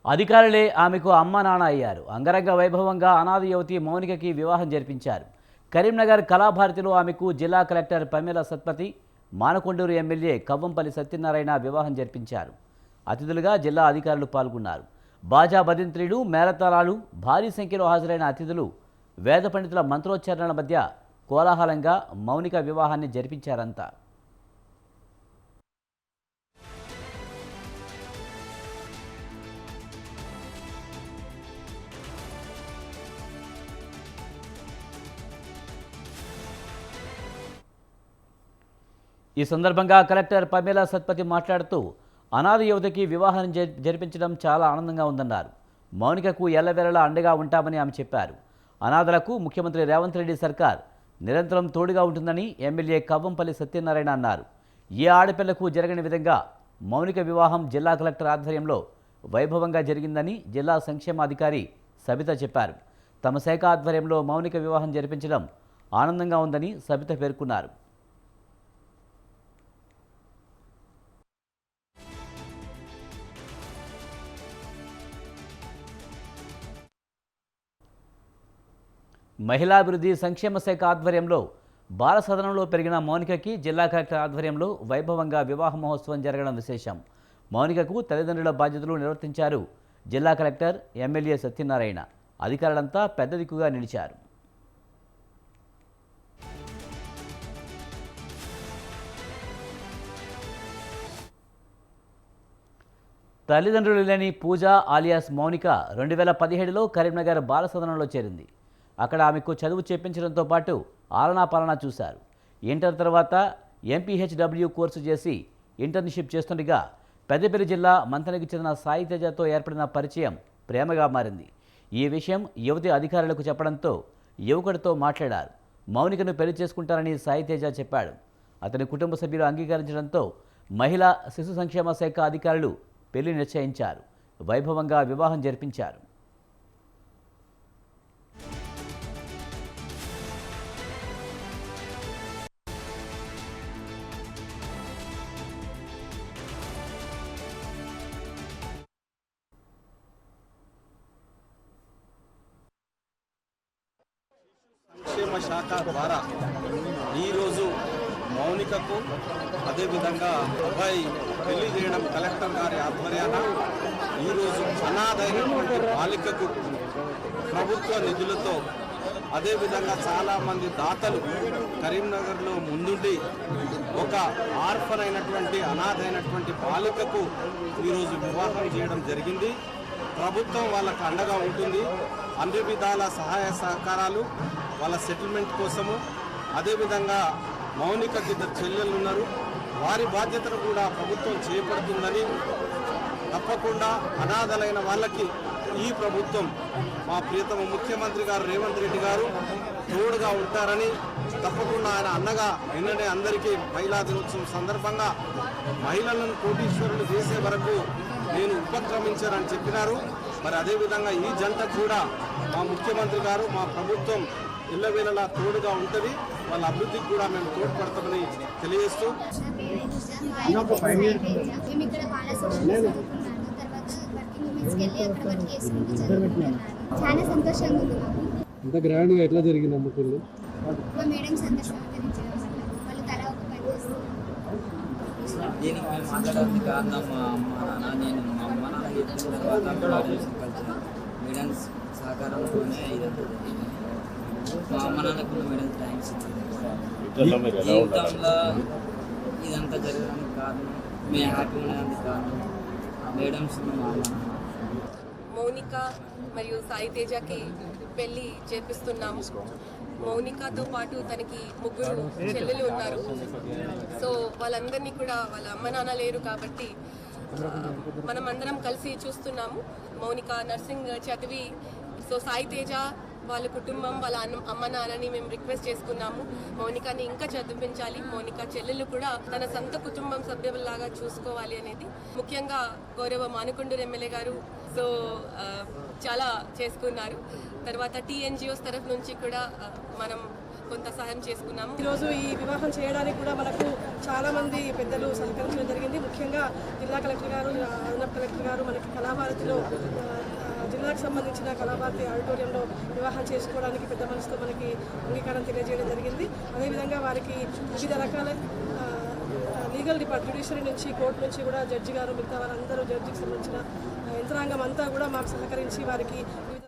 అధికారులే ఆమెకు అమ్మ నాన్న అయ్యారు. అంగరంగ వైభవంగా అనాథ యువతి మౌనికకి వివాహం జరిపించారు. కరీంనగర్ కళాభారతిలో ఆమెకు జిల్లా కలెక్టర్ పమేల సత్పతి, మానకొండూరు ఎమ్మెల్యే కవ్వంపల్లి సత్యనారాయణ వివాహం జరిపించారు. అతిథులుగా జిల్లా అధికారులు పాల్గొన్నారు. బాజా భజంత్రీలు, మేళతాళాలు, భారీ సంఖ్యలో హాజరైన అతిథులు వేద పండితుల మంత్రోచ్చారణల మధ్య కోలాహలంగా మౌనిక వివాహాన్ని జరిపించారంతా. ఈ సందర్భంగా కలెక్టర్ పమేల సత్పతి మాట్లాడుతూ అనాథ యువతకి వివాహాన్ని జరిపించడం చాలా ఆనందంగా ఉందన్నారు. మౌనికకు ఎల్లవేళలా అండగా ఉంటామని ఆమె చెప్పారు. అనాథలకు ముఖ్యమంత్రి రేవంత్ రెడ్డి సర్కార్ నిరంతరం తోడుగా ఉంటుందని ఎమ్మెల్యే కవ్వంపల్లి సత్యనారాయణ అన్నారు. ఏ ఆడపిల్లకు జరగని విధంగా మౌనిక వివాహం జిల్లా కలెక్టర్ ఆధ్వర్యంలో వైభవంగా జరిగిందని జిల్లా సంక్షేమాధికారి సబిత చెప్పారు. తమ శాఖ ఆధ్వర్యంలో మౌనిక వివాహం జరిపించడం ఆనందంగా ఉందని సబిత పేర్కొన్నారు. మహిళాభివృద్ధి సంక్షేమ శాఖ ఆధ్వర్యంలో బాలసదనంలో పెరిగిన మౌనికకి జిల్లా కలెక్టర్ ఆధ్వర్యంలో వైభవంగా వివాహ మహోత్సవం జరగడం విశేషం. మౌనికకు తల్లిదండ్రుల బాధ్యతలు నిర్వర్తించారు జిల్లా కలెక్టర్, ఎమ్మెల్యే సత్యనారాయణ. అధికారులంతా పెద్ద దిక్కుగా నిలిచారు. తల్లిదండ్రులు లేని పూజ ఆలియాస్ మౌనిక 2017లో కరీంనగర్ బాలసదనంలో చేరింది. అక్కడ ఆమెకు చదువు చెప్పించడంతో పాటు ఆలనా పాలనా చూశారు. ఇంటర్ తర్వాత ఎంపీహెచ్డబ్ల్యూ కోర్సు చేసి ఇంటర్న్షిప్ చేస్తుండగా పెద్దపల్లి జిల్లా మంతనికి చెందిన సాయి తేజతో ఏర్పడిన పరిచయం ప్రేమగా మారింది. ఈ విషయం యువతి అధికారులకు చెప్పడంతో యువకుడితో మాట్లాడారు. మౌనికను పెళ్లి చేసుకుంటారని సాయి తేజ చెప్పాడు. అతని కుటుంబ సభ్యులు అంగీకరించడంతో మహిళా శిశు సంక్షేమ శాఖ అధికారులు పెళ్లి నిశ్చయించారు. వైభవంగా వివాహం జరిపించారు. సంక్షేమ శాఖ ద్వారా ఈరోజు మౌనికకు అదేవిధంగా అబ్బాయి పెళ్లి చేయడం కలెక్టర్ గారి ఆధ్వర్యాన ఈరోజు అనాథైనటువంటి బాలికకు ప్రభుత్వ నిధులతో అదేవిధంగా చాలామంది దాతలు కరీంనగర్లో ముందుండి ఒక ఆర్ఫన్ అయినటువంటి అనాథైనటువంటి బాలికకు ఈరోజు వివాహం చేయడం జరిగింది. ప్రభుత్వం వాళ్ళకు అండగా ఉంటుంది. అన్ని విధాల సహాయ సహకారాలు వాళ్ళ సెటిల్మెంట్ కోసము, అదేవిధంగా మౌనికకి ఇద్దరు చెల్లెళ్ళు ఉన్నారు, వారి బాధ్యతను కూడా ప్రభుత్వం చేపడుతుందని, తప్పకుండా అనాథలైన వాళ్ళకి ఈ ప్రభుత్వం మా ప్రియతమ ముఖ్యమంత్రి గారు రేవంత్ రెడ్డి గారు తోడుగా ఉంటారని, తప్పకుండా ఆయన అన్నగా నిన్ననే అందరికీ మహిళా దినోత్సవం సందర్భంగా మహిళలను కోటీశ్వరులు చేసే వరకు నేను ఉపక్రమించారని చెప్పినారు. మరి అదేవిధంగా ఈ జంటకు కూడా మా ముఖ్యమంత్రి గారు, మా ప్రభుత్వం ఇళ్ళవేళలా తోడుగా ఉంటుంది, వాళ్ళ అభివృద్ధికి కూడా మేము తోడ్పడతామని తెలియజేస్తూ చాలా సంతోషంగా ఉంది. ఇంత గ్రాండ్ గా ఎట్లా జరిగింది అమ్ముకులు? మా మేడం సంతోషంగా వాళ్ళు తల ఒక పని చేస్తారు. దీనికి మేము మాట్లాడడానికి కారణం మా అమ్మ నాన్న, నేను మా అమ్మ నాన్న చెప్పిన తర్వాత కల్చర్ మేడమ్స్ సహకారంతోనే ఇదంతా జరిగింది. మా అమ్మ నాన్నకు మేడం థ్యాంక్స్. జీవితంలో ఇదంతా జరగడానికి కారణం, మేము హ్యాపీ ఉండడానికి కారణం మేడమ్స్, మా అమ్మ. మౌనిక మరియు సాయి తేజకి పెళ్ళి చేపిస్తున్నాము. మౌనికతో పాటు తనకి 3 చెల్లెలు ఉన్నారు. సో వాళ్ళందరినీ కూడా వాళ్ళ అమ్మ నాన్న లేరు కాబట్టి మనం అందరం కలిసి చూస్తున్నాము. మౌనిక నర్సింగ్ చదివి, సో సాయి తేజ వాళ్ళ కుటుంబం, వాళ్ళ అమ్మ నాన్నని మేము రిక్వెస్ట్ చేసుకున్నాము మౌనికని ఇంకా చదివించాలి, మౌనిక చెల్లెలు కూడా తన సొంత కుటుంబం సభ్యులాగా చూసుకోవాలి అనేది. ముఖ్యంగా గౌరవ మానకొండూరు ఎమ్మెల్యే గారు సో చాలా చేసుకున్నారు. తర్వాత టీఎన్జిఓస్ తరఫు నుంచి కూడా మనం కొంత సహాయం చేసుకున్నాము. ఈరోజు ఈ వివాహం చేయడానికి కూడా మనకు చాలామంది పెద్దలు సహకరించడం జరిగింది. ముఖ్యంగా జిల్లా కలెక్టర్ గారు, అదనపు కలెక్టర్ గారు మనకి కళాభారతిలో జిల్లాకు సంబంధించిన కళాభారతి ఆడిటోరియంలో వివాహం చేసుకోవడానికి పెద్ద మనసుతో మనకి అంగీకారం తెలియజేయడం జరిగింది. అదేవిధంగా వారికి వివిధ రకాల లీగల్ జ్యుడిషియరీ నుంచి, కోర్టు నుంచి కూడా జడ్జి గారు, మిగతా వారందరూ జడ్జికి సంబంధించిన యంత్రాంగం అంతా కూడా మాకు సహకరించి వారికి